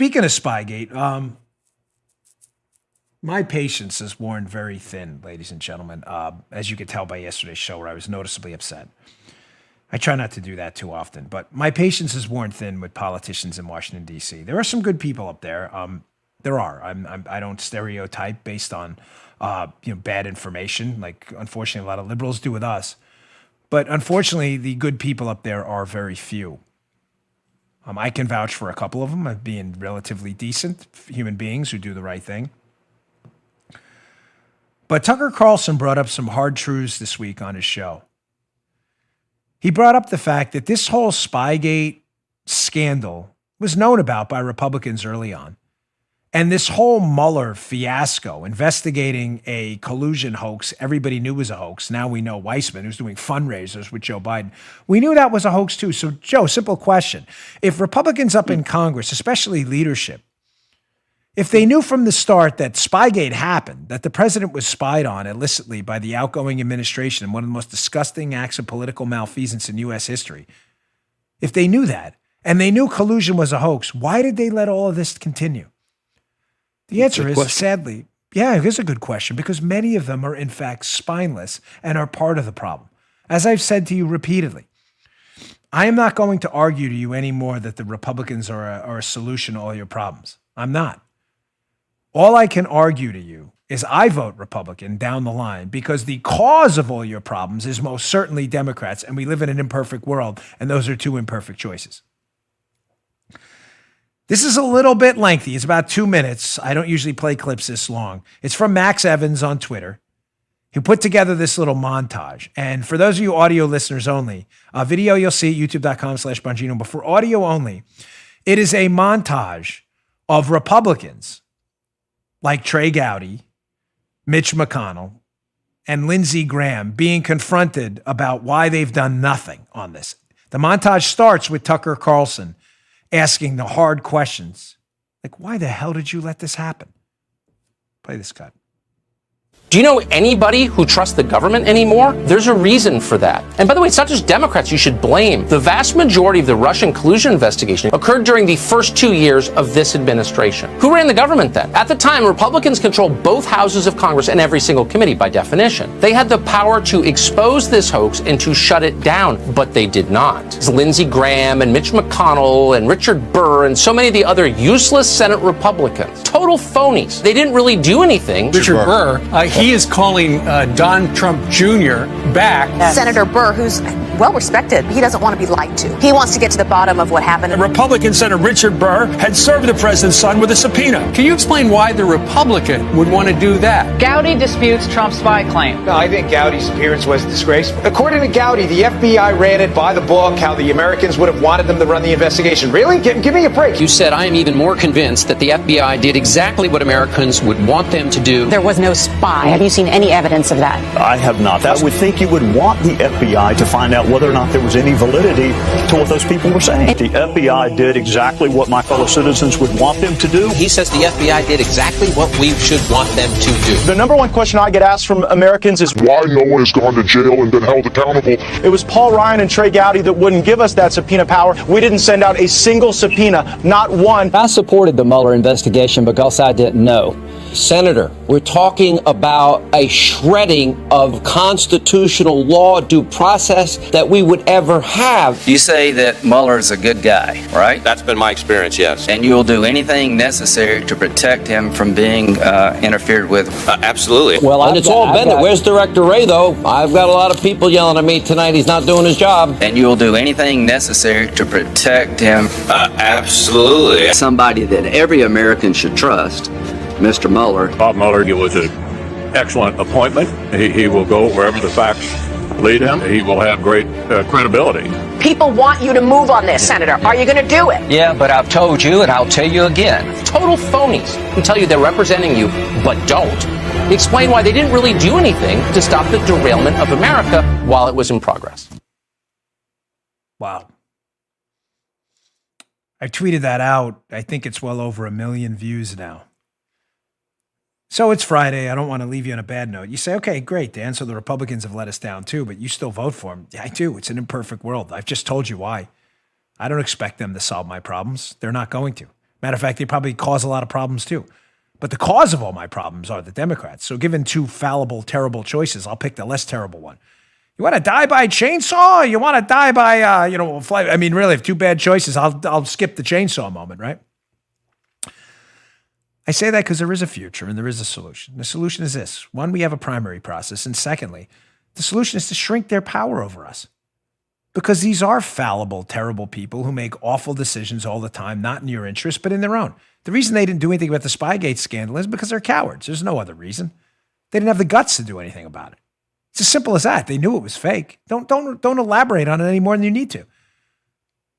speaking of Spygate, my patience is worn very thin, ladies and gentlemen, as you could tell by yesterday's show where I was noticeably upset. I try not to do that too often, but my patience is worn thin with politicians in Washington, D.C. There are some good people up there. There are. I don't stereotype based on bad information, like unfortunately a lot of liberals do with us. But unfortunately, the good people up there are very few. I can vouch for a couple of them as being relatively decent human beings who do the right thing. But Tucker Carlson brought up some hard truths this week on his show. He brought up the fact that this whole Spygate scandal was known about by Republicans early on. And this whole Mueller fiasco, investigating a collusion hoax everybody knew was a hoax. Now we know Weissman, who's doing fundraisers with Joe Biden. We knew that was a hoax too. So, Joe, simple question. If Republicans up in Congress, especially leadership, if they knew from the start that Spygate happened, that the president was spied on illicitly by the outgoing administration in one of the most disgusting acts of political malfeasance in U.S. history, if they knew that, and they knew collusion was a hoax, why did they let all of this continue? The answer is, sadly, yeah, it is a good question, because many of them are in fact spineless and are part of the problem. As I've said to you repeatedly, I am not going to argue to you anymore that the Republicans are a solution to all your problems. I'm not. All I can argue to you is I vote Republican down the line because the cause of all your problems is most certainly Democrats, and we live in an imperfect world, and those are two imperfect choices. This is a little bit lengthy. It's about 2 minutes. I don't usually play clips this long. It's from Max Evans on Twitter. He put together this little montage. And for those of you audio listeners only, video you'll see at youtube.com/Bongino. But for audio only, it is a montage of Republicans like Trey Gowdy, Mitch McConnell, and Lindsey Graham being confronted about why they've done nothing on this. The montage starts with Tucker Carlson asking the hard questions. Like, why the hell did you let this happen? Play this cut. Do you know anybody who trusts the government anymore? There's a reason for that. And by the way, it's not just Democrats you should blame. The vast majority of the Russian collusion investigation occurred during the first 2 years of this administration. Who ran the government then? At the time, Republicans controlled both houses of Congress and every single committee by definition. They had the power to expose this hoax and to shut it down, but they did not. It's Lindsey Graham and Mitch McConnell and Richard Burr and so many of the other useless Senate Republicans. Total phonies. They didn't really do anything. Richard Burr, he is calling Don Trump Jr. back. Yes. Senator Burr, who's well respected, he doesn't want to be lied to. He wants to get to the bottom of what happened. Republican Senator Richard Burr had served the president's son with a subpoena. Can you explain why the Republican would want to do that? Gowdy disputes Trump's spy claim. No, I think Gowdy's appearance was disgraceful. According to Gowdy, the FBI ran it by the book, how the Americans would have wanted them to run the investigation. Really? Give me a break. You said, I am even more convinced that the FBI did exactly what Americans would want them to do. There was no spy. Have you seen any evidence of that? I have not. I would think you would want the FBI to find out whether or not there was any validity to what those people were saying. The FBI did exactly what my fellow citizens would want them to do. He says the FBI did exactly what we should want them to do. The number one question I get asked from Americans is why no one has gone to jail and been held accountable. It was Paul Ryan and Trey Gowdy that wouldn't give us that subpoena power. We didn't send out a single subpoena, not one. I supported the Mueller investigation because I didn't know. Senator, we're talking about a shredding of constitutional law due process that we would ever have. You say that Mueller is a good guy, right? That's been my experience, yes. And you'll do anything necessary to protect him from being interfered with? Absolutely. Well, and it's all Bennett. Where's Director Ray, though? I've got a lot of people yelling at me tonight. He's not doing his job. And you'll do anything necessary to protect him? Absolutely. Somebody that every American should trust, Mr. Mueller. Bob Mueller was an excellent appointment. He will go wherever the facts lead him. He will have great credibility. People want you to move on this, Senator. Are you going to do it? Yeah, but I've told you, and I'll tell you again. Total phonies who tell you they're representing you, but don't. Explain why they didn't really do anything to stop the derailment of America while it was in progress. Wow. I tweeted that out. I think it's well over 1 million views now. So it's Friday. I don't want to leave you on a bad note. You say, okay, great, Dan. So the Republicans have let us down too, but you still vote for them. Yeah, I do. It's an imperfect world. I've just told you why. I don't expect them to solve my problems. They're not going to. Matter of fact, they probably cause a lot of problems too. But the cause of all my problems are the Democrats. So given two fallible, terrible choices, I'll pick the less terrible one. You want to die by chainsaw? You want to die by, fly? I mean, really, if two bad choices, I'll skip the chainsaw moment, right? I say that because there is a future and there is a solution. The solution is this. One, we have a primary process. And secondly, the solution is to shrink their power over us. Because these are fallible, terrible people who make awful decisions all the time, not in your interest, but in their own. The reason they didn't do anything about the Spygate scandal is because they're cowards. There's no other reason. They didn't have the guts to do anything about it. It's as simple as that. They knew it was fake. Don't elaborate on it any more than you need to.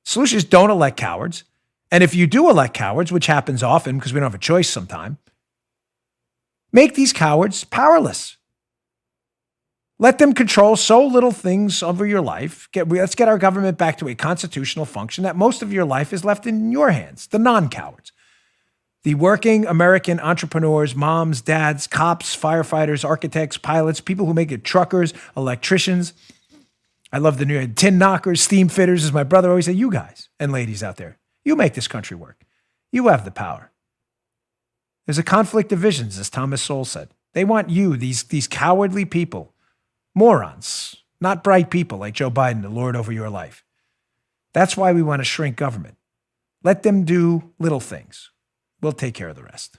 Solution is don't elect cowards. And if you do elect cowards, which happens often because we don't have a choice sometime, make these cowards powerless. Let them control so little things over your life. Let's get our government back to a constitutional function that most of your life is left in your hands, the non-cowards. The working American entrepreneurs, moms, dads, cops, firefighters, architects, pilots, people who make it, truckers, electricians. I love the new tin knockers, steam fitters, as my brother always said, you guys and ladies out there, you make this country work. You have the power. There's a conflict of visions, as Thomas Sowell said. They want you, these cowardly people, morons, not bright people like Joe Biden, to lord over your life. That's why we want to shrink government. Let them do little things. We'll take care of the rest.